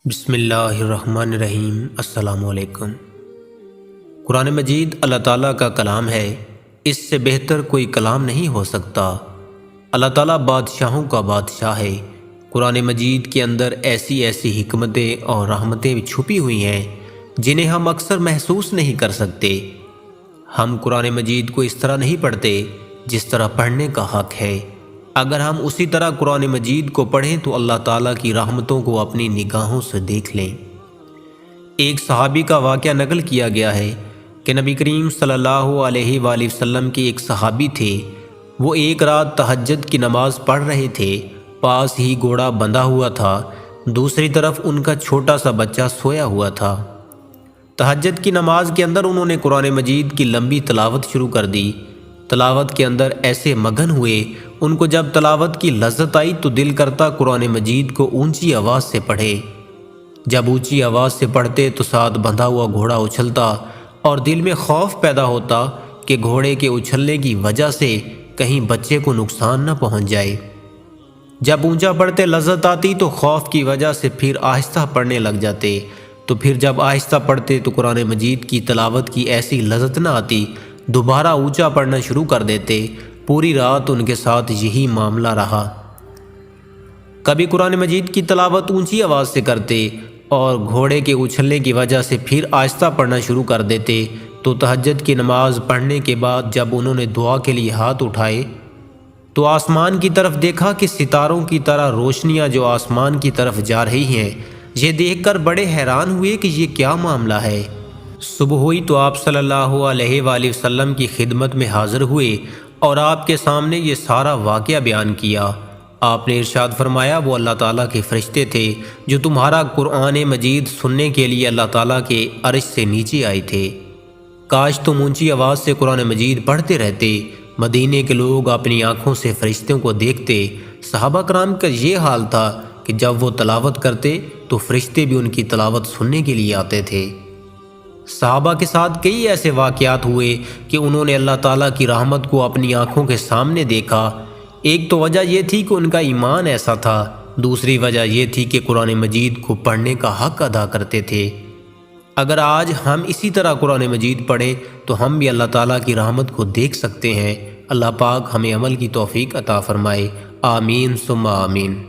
بسم اللہ الرحمن الرحیم۔ السلام علیکم۔ قرآن مجید اللہ تعالیٰ کا کلام ہے، اس سے بہتر کوئی کلام نہیں ہو سکتا۔ اللہ تعالیٰ بادشاہوں کا بادشاہ ہے۔ قرآن مجید کے اندر ایسی ایسی حکمتیں اور رحمتیں چھپی ہوئی ہیں جنہیں ہم اکثر محسوس نہیں کر سکتے۔ ہم قرآن مجید کو اس طرح نہیں پڑھتے جس طرح پڑھنے کا حق ہے۔ اگر ہم اسی طرح قرآن مجید کو پڑھیں تو اللہ تعالیٰ کی رحمتوں کو اپنی نگاہوں سے دیکھ لیں۔ ایک صحابی کا واقعہ نقل کیا گیا ہے کہ نبی کریم صلی اللہ علیہ وآلہ وسلم کے ایک صحابی تھے۔ وہ ایک رات تہجد کی نماز پڑھ رہے تھے، پاس ہی گھوڑا بندھا ہوا تھا، دوسری طرف ان کا چھوٹا سا بچہ سویا ہوا تھا۔ تہجد کی نماز کے اندر انہوں نے قرآن مجید کی لمبی تلاوت شروع کر دی۔ تلاوت کے اندر ایسے مگن ہوئے، ان کو جب تلاوت کی لذت آئی تو دل کرتا قرآن مجید کو اونچی آواز سے پڑھے۔ جب اونچی آواز سے پڑھتے تو ساتھ بندھا ہوا گھوڑا اچھلتا اور دل میں خوف پیدا ہوتا کہ گھوڑے کے اچھلنے کی وجہ سے کہیں بچے کو نقصان نہ پہنچ جائے۔ جب اونچا پڑھتے لذت آتی تو خوف کی وجہ سے پھر آہستہ پڑھنے لگ جاتے، تو پھر جب آہستہ پڑھتے تو قرآن مجید کی تلاوت کی ایسی لذت نہ آتی، دوبارہ اونچا پڑھنا شروع کر دیتے۔ پوری رات ان کے ساتھ یہی معاملہ رہا۔ کبھی قرآن مجید کی تلاوت اونچی آواز سے کرتے اور گھوڑے کے اچھلنے کی وجہ سے پھر آہستہ پڑھنا شروع کر دیتے، تو تہجد کی نماز پڑھنے کے بعد جب انہوں نے دعا کے لیے ہاتھ اٹھائے تو آسمان کی طرف دیکھا کہ ستاروں کی طرح روشنیاں جو آسمان کی طرف جا رہی ہیں۔ یہ دیکھ کر بڑے حیران ہوئے کہ یہ کیا معاملہ ہے۔ صبح ہوئی تو آپ صلی اللہ علیہ وآلہ وسلم کی خدمت میں حاضر ہوئے اور آپ کے سامنے یہ سارا واقعہ بیان کیا۔ آپ نے ارشاد فرمایا، وہ اللہ تعالیٰ کے فرشتے تھے جو تمہارا قرآن مجید سننے کے لیے اللہ تعالیٰ کے عرش سے نیچے آئے تھے۔ کاش تم اونچی آواز سے قرآن مجید پڑھتے رہتے۔ مدینے کے لوگ اپنی آنکھوں سے فرشتوں کو دیکھتے۔ صحابہ کرام کا یہ حال تھا کہ جب وہ تلاوت کرتے تو فرشتے بھی ان کی تلاوت سننے کے لیے آتے تھے۔ صحابہ کے ساتھ کئی ایسے واقعات ہوئے کہ انہوں نے اللہ تعالیٰ کی رحمت کو اپنی آنکھوں کے سامنے دیکھا۔ ایک تو وجہ یہ تھی کہ ان کا ایمان ایسا تھا، دوسری وجہ یہ تھی کہ قرآن مجید کو پڑھنے کا حق ادا کرتے تھے۔ اگر آج ہم اسی طرح قرآن مجید پڑھیں تو ہم بھی اللہ تعالیٰ کی رحمت کو دیکھ سکتے ہیں۔ اللہ پاک ہمیں عمل کی توفیق عطا فرمائے۔ آمین ثم آمین۔